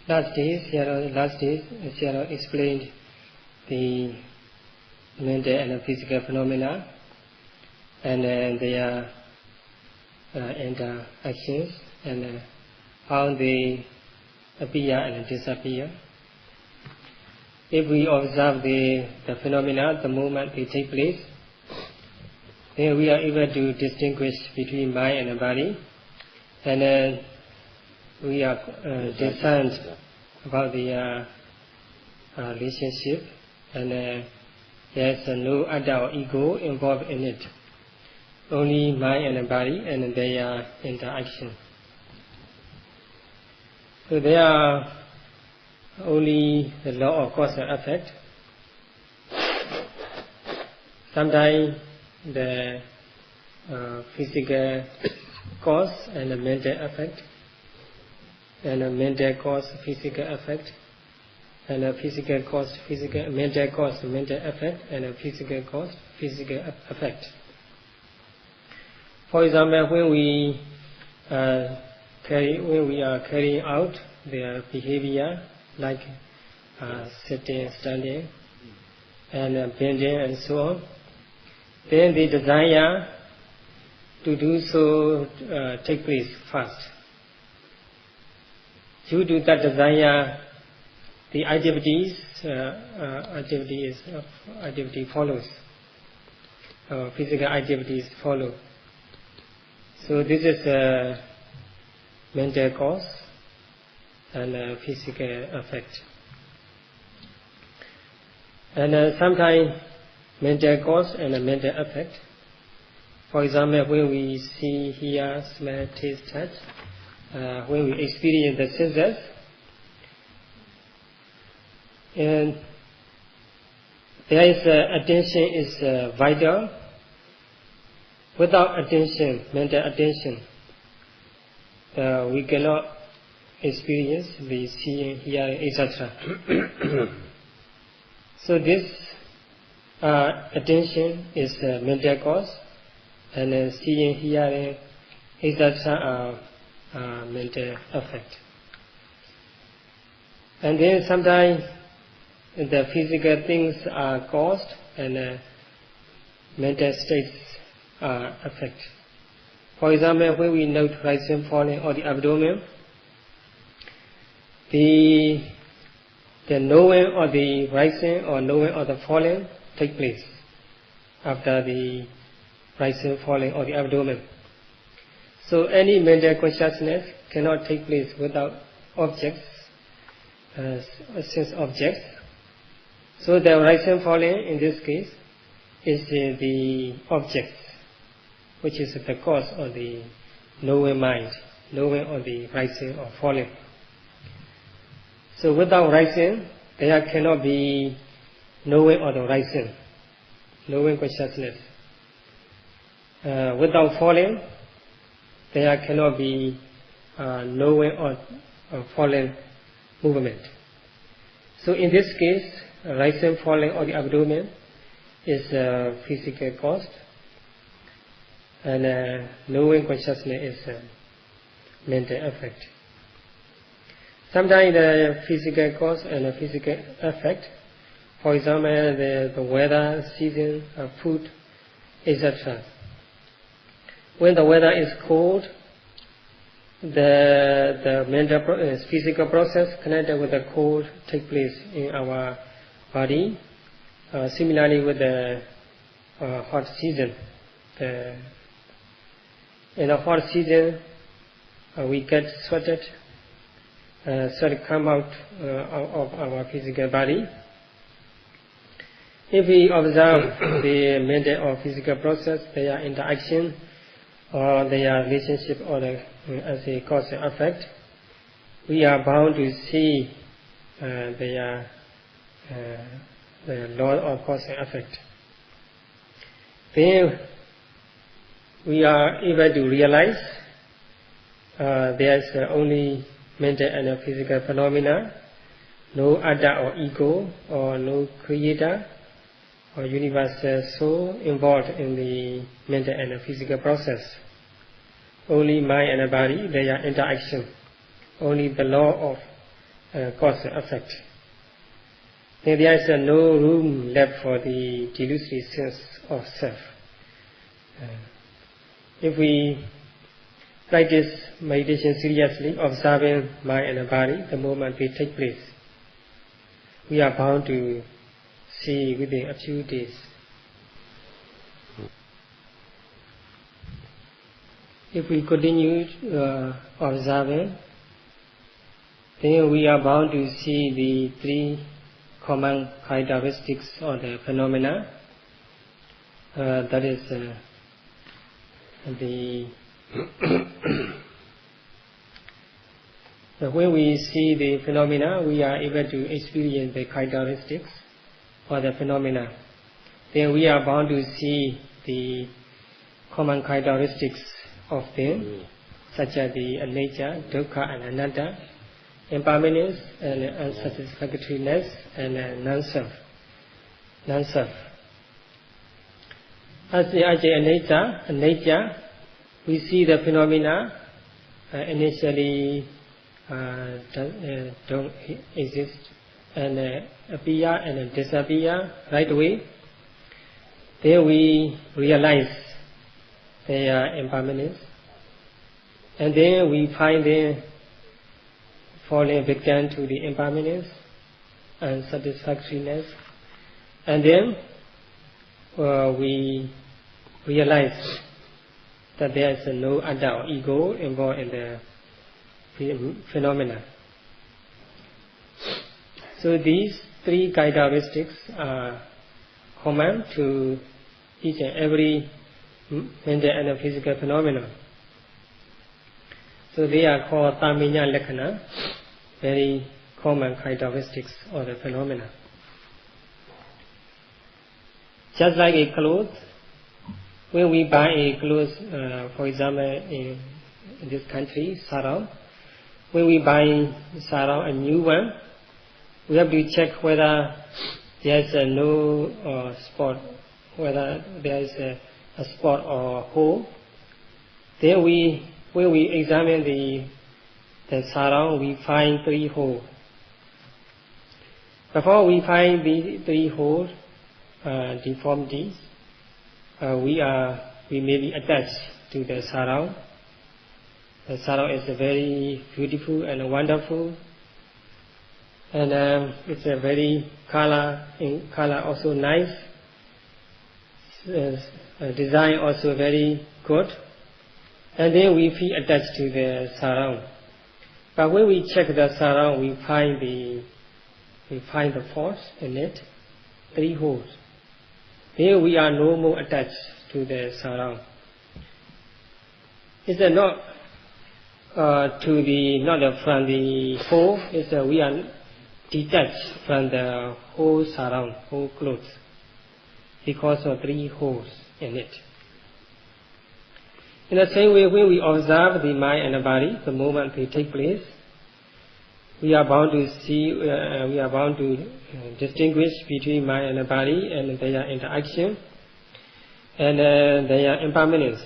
Last day, Sayadaw explained the mental and physical phenomena and their interactions and how they appear and disappear. If we observe the phenomena the moment they take place, then we are able to distinguish between mind and body, and we are concerned about the relationship, and there's no atta or ego involved in it. Only mind and body and their interaction. So there are only the law of cause and effect. Sometimes the physical cause and the mental effect, and the mental cause physical effect, and the physical cause mental cause mental effect, and the physical cause physical effect. For example, when we are carrying out their behavior, like sitting, standing, and bending, and so on, then the desire to do so take place first. Due to that desire, the activity follows. Physical activities follow. So this is a mental cause and a physical effect. And sometimes mental cause and a mental effect. For example, when we see, hear, smell, taste, touch, when we experience the senses, and there is attention is vital. Without attention, mental attention, we cannot experience the seeing, hearing, etc. So this attention is a mental cause, and seeing, hearing, etc. are mental effect. And then sometimes the physical things are caused, and mental states are effect. For example, when we note rising, falling, or the abdomen, the knowing of the rising or knowing of the falling take place after the rising, falling, or the abdomen. So any mental consciousness cannot take place without objects, sense objects. So the rising, falling in this case is the objects, which is the cause of the knowing mind, knowing of the rising or falling. So without rising, there cannot be knowing of the rising, knowing consciousness. Without falling, there cannot be knowing of falling movement. So in this case, rising, falling, or the abdomen is a physical cause, and knowing consciousness is a mental effect. Sometimes the physical cause and the physical effect, for example, the weather, season, food, etc. When the weather is cold, the mental physical process connected with the cold take place in our body. Similarly with the hot season. In the hot season, we get sweated, sweat come out of our physical body. If we observe the mental or physical process, their interaction or their relationship or as a cause and effect, we are bound to see the law of cause and effect. Then we are able to realize there is only mental and physical phenomena, no atta or ego, or no creator or universal soul involved in the mental and physical process. Only mind and body, their interaction. Only the law of cause and effect. Then there is no room left for the delusory sense of self. If we practice meditation seriously, observing mind and body the moment they take place, we are bound to see within a few days. If we continue observing, then we are bound to see the three common characteristics of the phenomena. That is when we see the phenomena, we are able to experience the characteristics of the phenomena. Then we are bound to see the common characteristics of them, such as the anicca, dukkha, and anatta, impermanence and unsatisfactoriness, and non-self. As the anicca, we see the phenomena initially don't exist, and appear and disappear right away. Then we realize their impermanence, and then we find them falling victim to the impermanence and unsatisfactoriness, and then we realize that there is no atta or ego involved in the phenomena. So these three characteristics are common to each and every mental and physical phenomenon. So they are called taminya lakkhana, very common characteristics of the phenomena. Just like a cloth, when we buy a clothes, for example, in this country, sarong, when we buy sarong, a new one, we have to check whether there is no spot, whether there is a spot or hole. Then when we examine the sarong, we find 3 holes. Before we find the 3 holes, deformities, we may be attached to the sarong. The sarong is very beautiful and wonderful, and it's a very color also nice, design also very good, and then we feel attached to the sarong. But when we check the sarong, we find the fault in it, 3 holes. Then we are no more attached to the sarong. It's not from the hole. We are detached from the whole sarong, whole clothes, because of 3 holes in it. In the same way, when we observe the mind and the body, the moment they take place, we are bound to distinguish between mind and the body and their interaction and their impermanence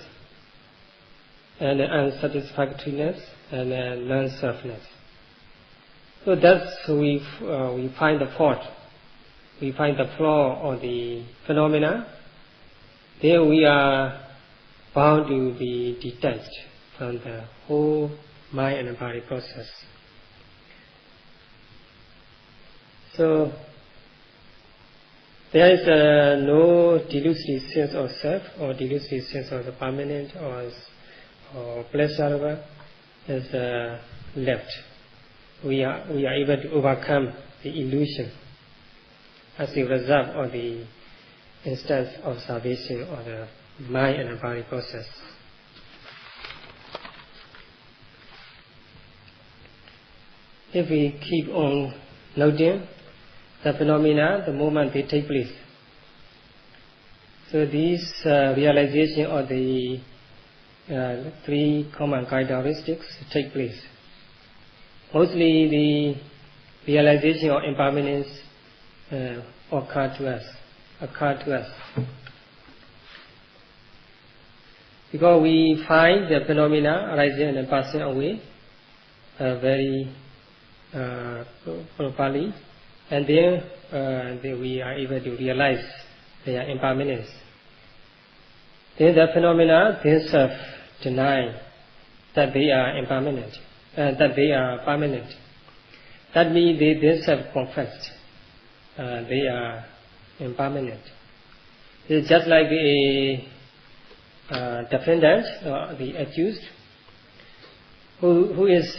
and unsatisfactoriness and non-selfness. So that's we find the fault, we find the flaw of the phenomena. Then we are bound to be detached from the whole mind and body process. So there is no delusory sense of self or delusory sense of the permanent or pleasurable is left. We are able to overcome the illusion as a result of the instant observation of the mind and body process. If we keep on noting the phenomena the moment they take place, so these realization of the 3 common characteristics take place. Mostly the realization of impermanence occur to us. Because we find the phenomena arising and passing away very properly, and then we are able to realize their impermanence. Then the phenomena themselves deny that they are impermanent, that they are permanent. That means they themselves confess they are impermanent. It's just like a defendant or the accused who is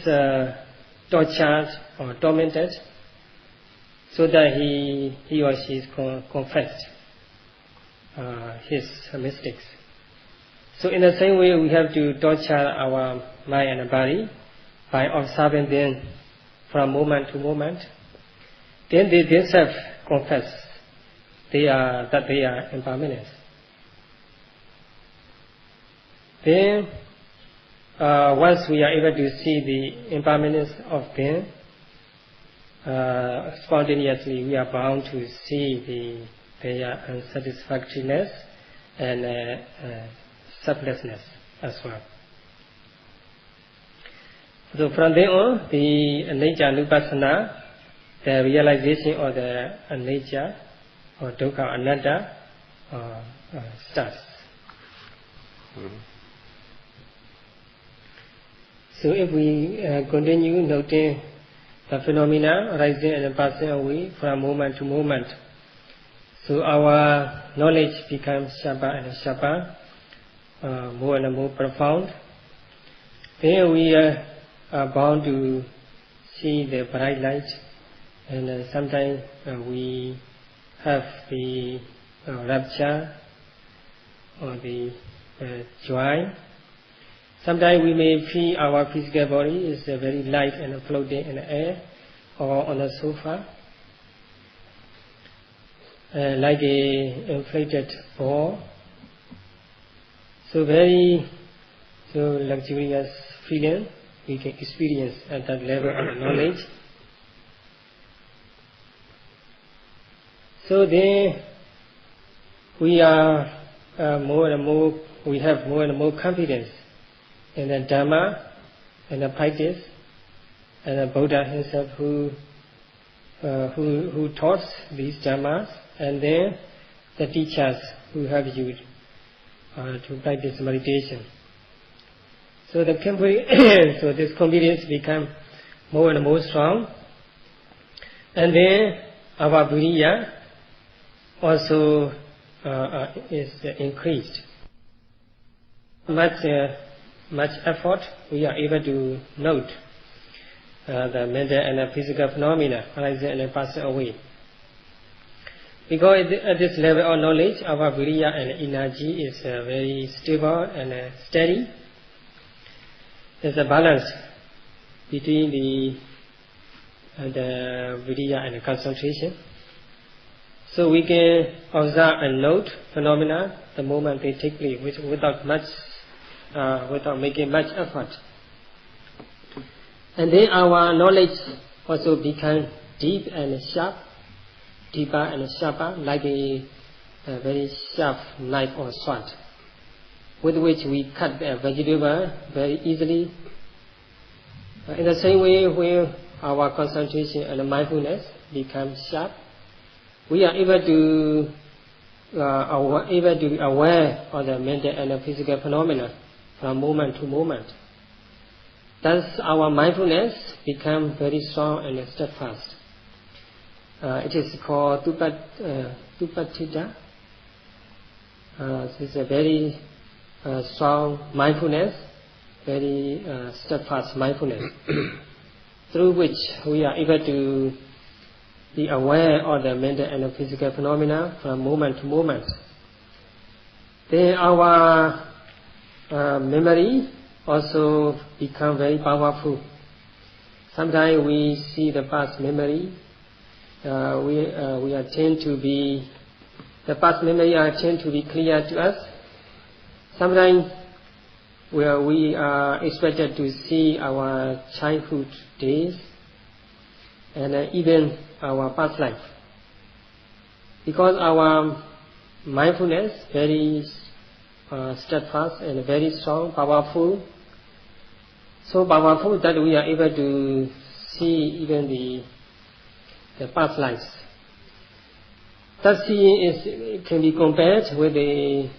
tortured or tormented, so that he or she is confessed his mistakes. So in the same way, we have to torture our mind and body by observing them from moment to moment. Then they themselves confess that they are impermanent. Then once we are able to see the impermanence of them, spontaneously we are bound to see their unsatisfactoriness and selflessness as well. So from then on, the anicca nupassana, the realization of the anicca or dukkha anatta starts. So if we continue noting the phenomena arising and passing away from moment to moment, so our knowledge becomes sharper and sharper, more and more profound. Then we are bound to see the bright light, and sometimes we have the rapture or the joy. Sometimes we may feel our physical body is very light and floating in the air or on a sofa, like a inflated ball. So very luxurious feeling we can experience at that level of knowledge. So then we are more and more, we have more and more confidence in the Dhamma and the practice, and the Buddha himself who taught these Dhammas, and then the teachers who help you to practice meditation. So so this confidence become more and more strong, and then our viriya also is increased. Much effort, we are able to note the mental and the physical phenomena arising and passing away. Because at this level of knowledge, our viriya and energy is very stable and steady. There's a balance between the viriya and the concentration. So we can observe and note phenomena the moment they take place without making much effort. And then our knowledge also becomes deep and sharp, deeper and sharper, like a very sharp knife or sword, with which we cut a vegetable very easily. In the same way, where our concentration and mindfulness becomes sharp, we are able to be aware of the mental and the physical phenomena from moment to moment. Thus, our mindfulness becomes very strong and steadfast. It is called Tupattita. This is a very strong mindfulness, very steadfast mindfulness, through which we are able to be aware of the mental and the physical phenomena from moment to moment. Then our memory also become very powerful. Sometimes we see the past memory. The past memory tend to be clear to us. Sometimes where we are expected to see our childhood days and even our past life. Because our mindfulness very steadfast and very strong, powerful, so powerful that we are able to see even the past lives. That seeing can be compared with the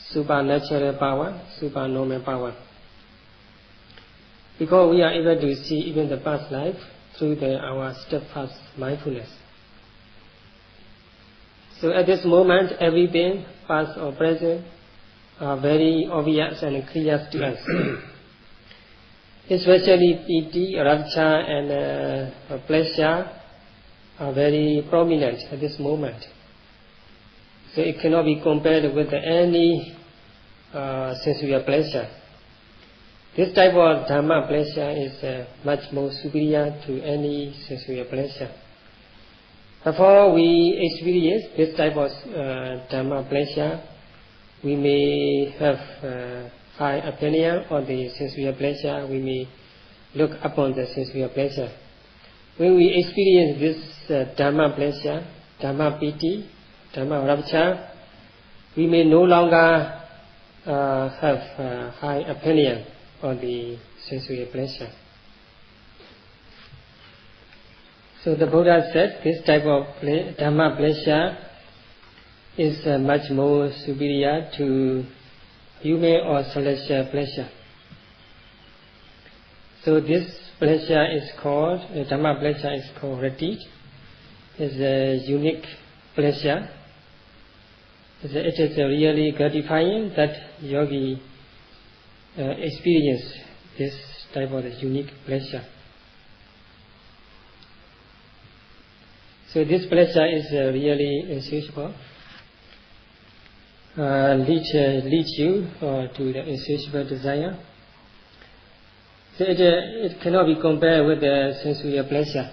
supernatural power, supernormal power. Because we are able to see even the past life through our steadfast mindfulness. So at this moment, everything, past or present, are very obvious and clear to us. Especially piti, rapture and pleasure are very prominent at this moment. So it cannot be compared with any sensual pleasure. This type of Dhamma pleasure is much more superior to any sensual pleasure. Before we experience this type of Dhamma pleasure, we may have high opinion on the sensual pleasure. We may look upon the sensual pleasure. When we experience this Dhamma pleasure, Dhamma piti, Dhamma rapture, we may no longer have high opinion on the sensual pleasure. So the Buddha said this type of Dhamma pleasure is much more superior to human or celestial pleasure. So this pleasure is called, Dhamma pleasure is called rati. It's a unique pleasure. It is really gratifying that yogi experience this type of unique pleasure. So this pleasure is really insatiable. Leads you to the insatiable desire. So it cannot be compared with the sensual pleasure.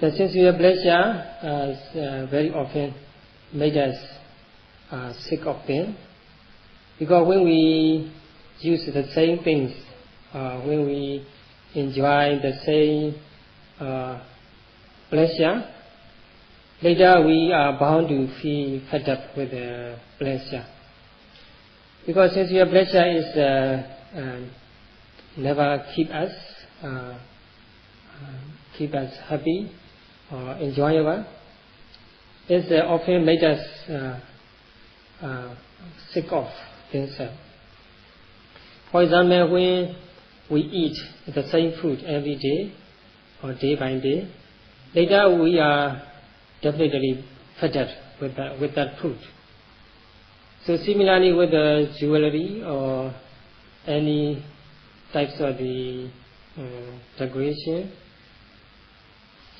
The sensual pleasure very often made us sick of pain, because when we use the same things, when we enjoy the same pleasure, later we are bound to feel fed up with the pleasure. Because sensual pleasure is never keep us happy or enjoyable. It's often made us sick of themselves. For example, when we eat the same food every day or day by day, later we are definitely fed up with that food. So similarly with the jewelry or any types of the decoration,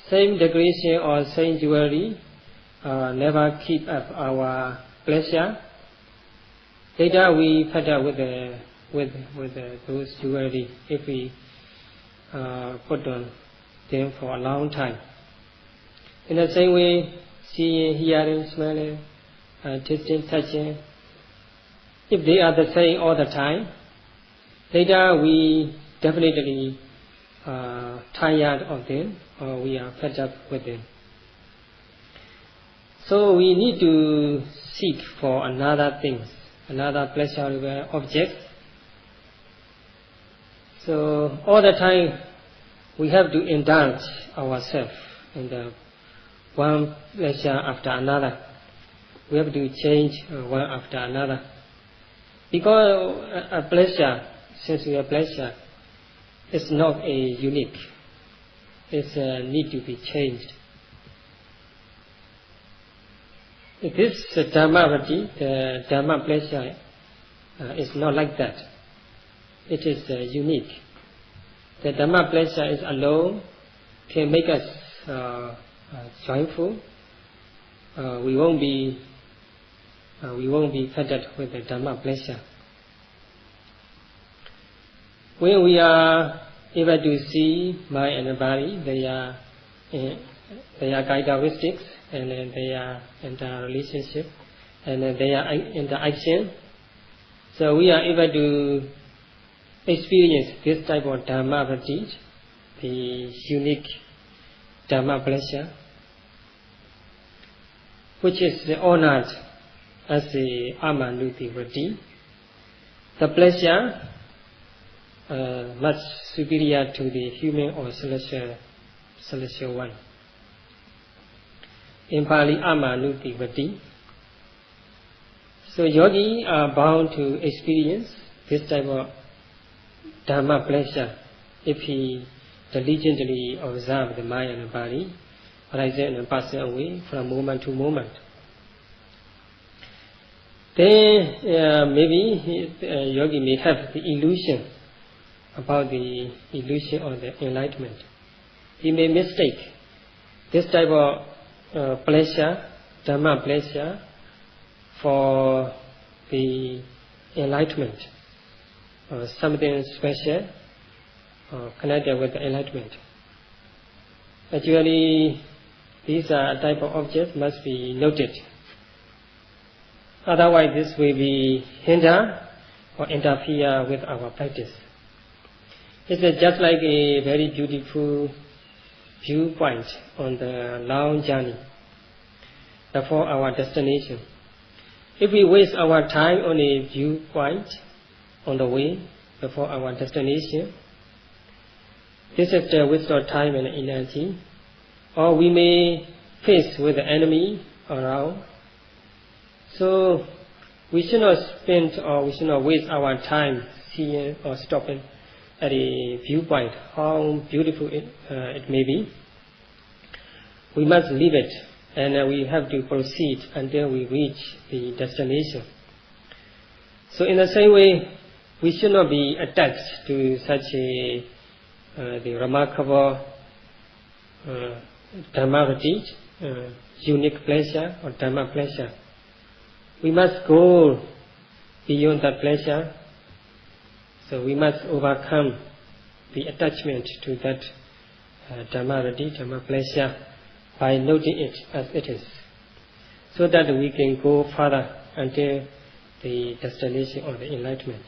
same decoration or same jewelry never keep up our pleasure. Later we fed up with those jewelry if we put on them for a long time. In the same way, seeing, hearing, smelling, tasting, touching, if they are the same all the time, later we definitely tired of them, or we are fed up with them. So we need to seek for another things, another pleasurable object. So all the time we have to indulge ourselves in the one pleasure after another. We have to change one after another. Because a pleasure, sensual pleasure, is not a unique. It's need to be changed. This Dhamma rati, the Dhamma pleasure, is not like that. It is unique. The Dhamma pleasure is alone, can make us joyful. We won't be fed up with the Dhamma pleasure. When we are able to see mind and body, they are characteristics, and they are interrelationship, and they are interaction. So we are able to experience this type of Dhamma rati, the unique Dhamma pleasure, which is honored as the Amanuti rati, the pleasure much superior to the human or celestial one. In Pali, Amanutivati. So yogi are bound to experience this type of Dhamma pleasure if he diligently observe the mind and the body, arising and passing away from moment to moment. Then maybe yogi may have the illusion about the illusion of the enlightenment. He may mistake this type of pleasure, Dhamma pleasure, for the enlightenment, or something special connected with the enlightenment. Actually, these are type of objects must be noted. Otherwise, this will be hinder or interfere with our practice. It's just like a very beautiful viewpoint on the long journey before our destination. If we waste our time on a viewpoint on the way before our destination, this is the waste of time and energy, or we may face with the enemy around. So we should not spend or we should not waste our time seeing or stopping at a viewpoint, how beautiful it may be. We must leave it, and we have to proceed until we reach the destination. So in the same way, we should not be attached to such a the remarkable Dhamma retreat, unique pleasure or Dhamma pleasure. We must go beyond that pleasure. So we must overcome the attachment to that Dhamma retreat, Dhamma pleasure, by noting it as it is, so that we can go further until the destination of the enlightenment.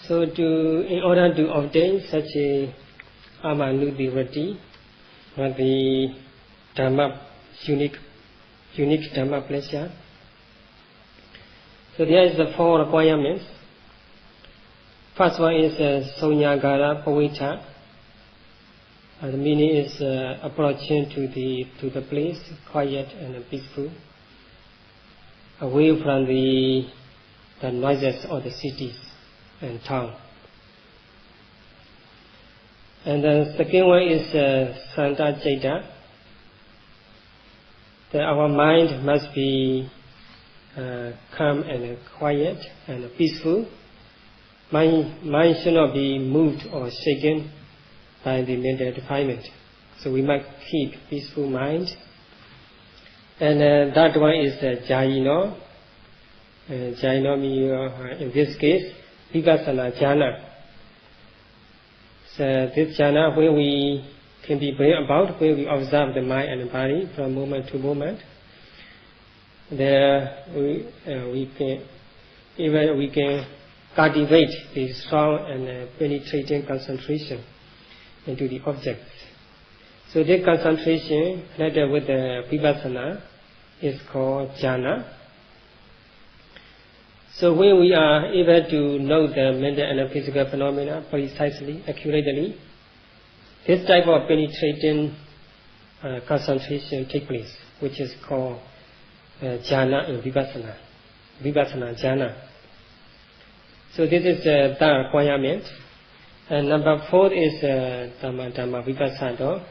So in order to obtain such a Amanutivati, or the Dhamma, unique Dhamma pleasure, so there is the 4 requirements. First one is Sonyagara Pavita. The meaning is approaching to the place, quiet and peaceful, away from the noises of the cities and town. And the second one is Santa Chaita. That our mind must be calm and quiet and peaceful. Mind should not be moved or shaken by the mental defilement. So we must keep peaceful mind. And that one is Jayino. Jayino means, in this case, Vipassana Jhana. So this jhana, when we can be bring about, when we observe the mind and the body from moment to moment, there we can cultivate the strong and penetrating concentration into the objects. So this concentration connected with the Vipassana is called jhana. So when we are able to know the mental and physical phenomena precisely, accurately, this type of penetrating concentration takes place, which is called jhana in Vipassana, Vipassana jhana. So this is the third requirement. And number 4 is Dhamma Vipassana.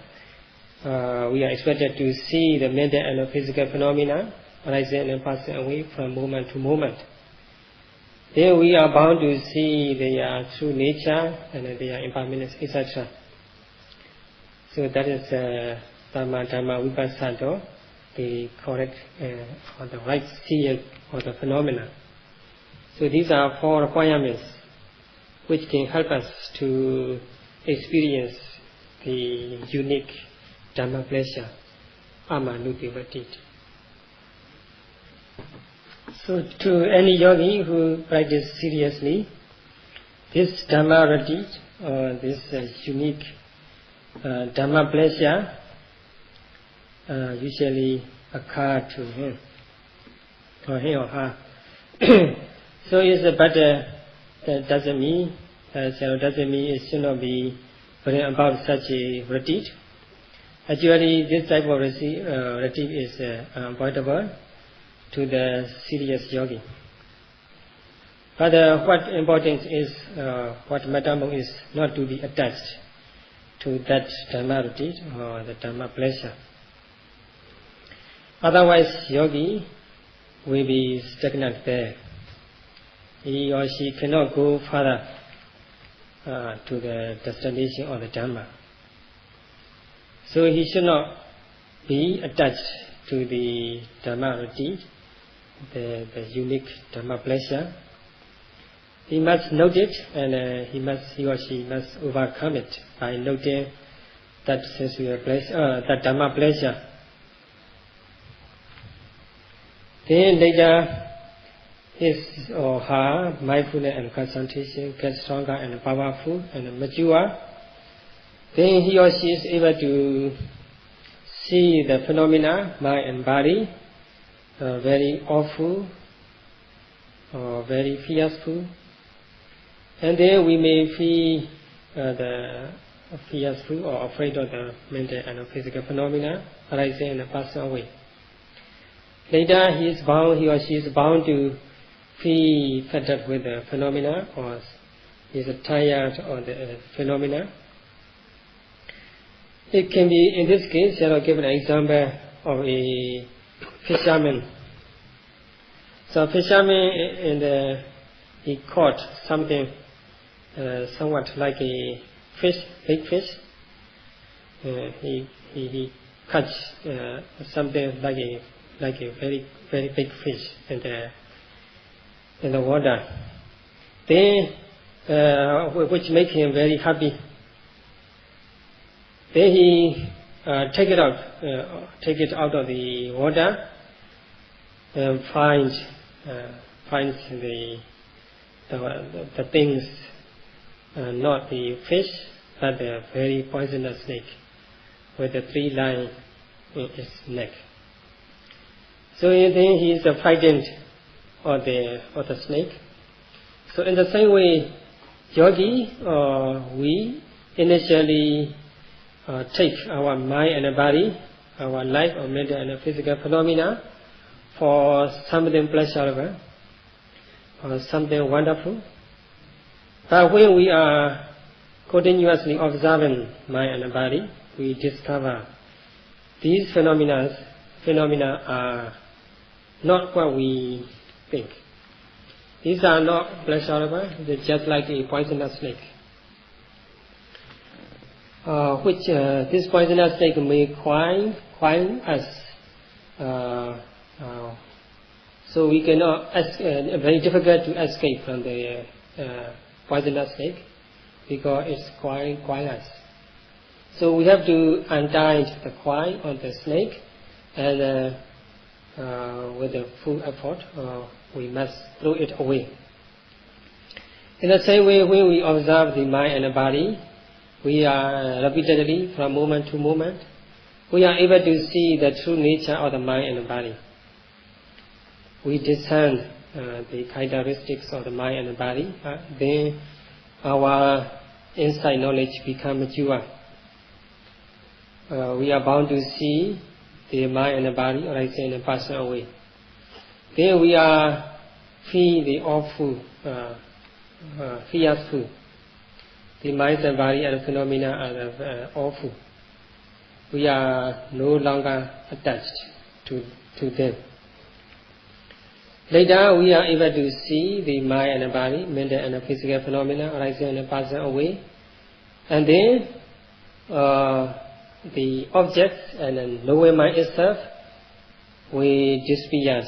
We are expected to see the mental and physical phenomena rising and passing away from moment to moment. Then we are bound to see their true nature and their impermanence, etc. So that is Dhamma Vipassana, the correct or the right seeing of the phenomena. So these are 4 requirements which can help us to experience the unique Dhamma pleasure, Amanutivati. So to any yogi who practices seriously, this Dhamma retreat or this unique Dhamma pleasure usually occur to him or her So it's better. That doesn't mean it should not be bring about such a retreat. Actually, this type of retreat is unavoidable to the serious yogi. But what important is, what matters is not to be attached to that Dhamma retreat or the Dhamma pleasure. Otherwise, yogi will be stagnant there. He or she cannot go further to the destination of the Dhamma. So he should not be attached to the Dhamma retreat, the unique Dhamma pleasure. He must note it, and he or she must overcome it by noting that sensual pleasure, that Dhamma pleasure. Then later, his or her mindfulness and concentration gets stronger and powerful and mature. Then he or she is able to see the phenomena, mind and body, very awful or very fearful. And then we may feel the fearful or afraid of the mental and physical phenomena arising in a personal way. Later he or she is bound to feel fed up with the phenomena or is tired of the phenomena. It can be, in this case, I'll give an example of a fisherman. So fisherman, he caught something somewhat like a fish, big fish. He catch something like a very very big fish in the water. Then, which make him very happy. Then he take it out of the water and finds the things, not the fish, but the very poisonous snake with the 3 lines in its neck. So then he is frightened of the snake. So in the same way, yogi, we initially take our mind and body, our life or mental and physical phenomena for something pleasurable or something wonderful. But when we are continuously observing mind and body, we discover these phenomena are not what we think. These are not pleasurable, they're just like a poisonous snake. This poisonous snake may climb us. So we cannot, very difficult to escape from the poisonous snake because it's coiling us. So we have to untie the coil of the snake, and with a full effort, we must throw it away. In the same way, when we observe the mind and the body, we are repeatedly, from moment to moment, we are able to see the true nature of the mind and the body. We discern the characteristics of the mind and the body, then our insight knowledge becomes mature. We are bound to see the mind and the body arising in a personal way. Then we are feel the awful, fearful. The mind and body and phenomena are awful. We are no longer attached to them. Later, we are able to see the mind and the body, mental and physical phenomena arising in a personal way, and then the objects and the lower mind itself, we disappear.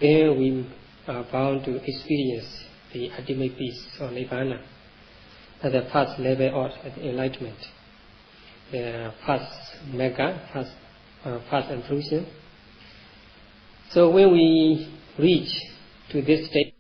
Then we are bound to experience the ultimate peace or Nibbana at the first level of enlightenment, the first mega, first inclusion. So when we reach to this state,